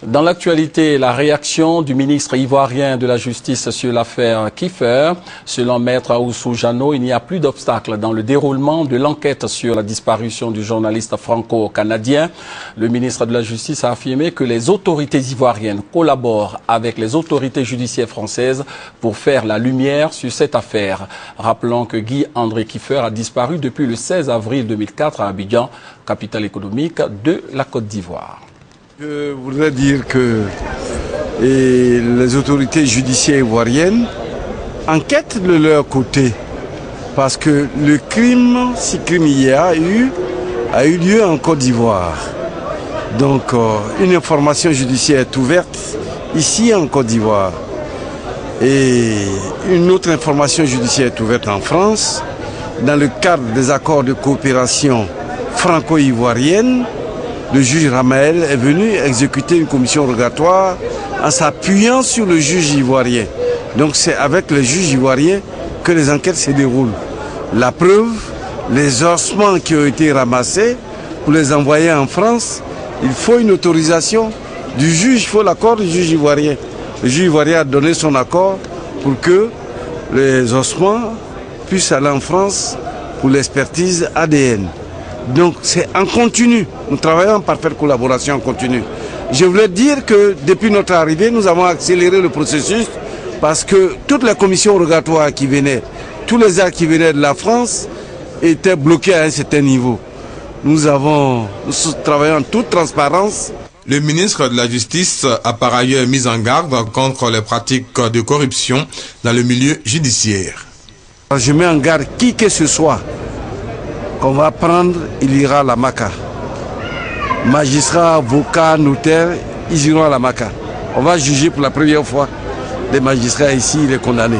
Dans l'actualité, la réaction du ministre ivoirien de la Justice sur l'affaire Kiffer. Selon Maître Oussou Jano, il n'y a plus d'obstacle dans le déroulement de l'enquête sur la disparition du journaliste franco-canadien. Le ministre de la Justice a affirmé que les autorités ivoiriennes collaborent avec les autorités judiciaires françaises pour faire la lumière sur cette affaire. Rappelons que Guy-André Kiffer a disparu depuis le 16 avril 2004 à Abidjan, capitale économique de la Côte d'Ivoire. Je voudrais dire que les autorités judiciaires ivoiriennes enquêtent de leur côté parce que le crime, si crime il y a eu lieu en Côte d'Ivoire. Donc une information judiciaire est ouverte ici en Côte d'Ivoire et une autre information judiciaire est ouverte en France dans le cadre des accords de coopération franco-ivoirienne. Le juge Ramael est venu exécuter une commission rogatoire en s'appuyant sur le juge ivoirien. Donc c'est avec le juge ivoirien que les enquêtes se déroulent. La preuve, les ossements qui ont été ramassés, pour les envoyer en France, il faut une autorisation du juge, il faut l'accord du juge ivoirien. Le juge ivoirien a donné son accord pour que les ossements puissent aller en France pour l'expertise ADN. Donc c'est en continu, nous travaillons en parfaite collaboration en continu. Je voulais dire que depuis notre arrivée, nous avons accéléré le processus parce que toutes les commissions rogatoires qui venaient, tous les actes qui venaient de la France étaient bloqués à un certain niveau. Nous travaillons en toute transparence. Le ministre de la Justice a par ailleurs mis en garde contre les pratiques de corruption dans le milieu judiciaire. Je mets en garde qui que ce soit qu'on va prendre, il ira à la Maka. Magistrats, avocats, notaires, ils iront à la Maka. On va juger pour la première fois des magistrats ici, les condamnés.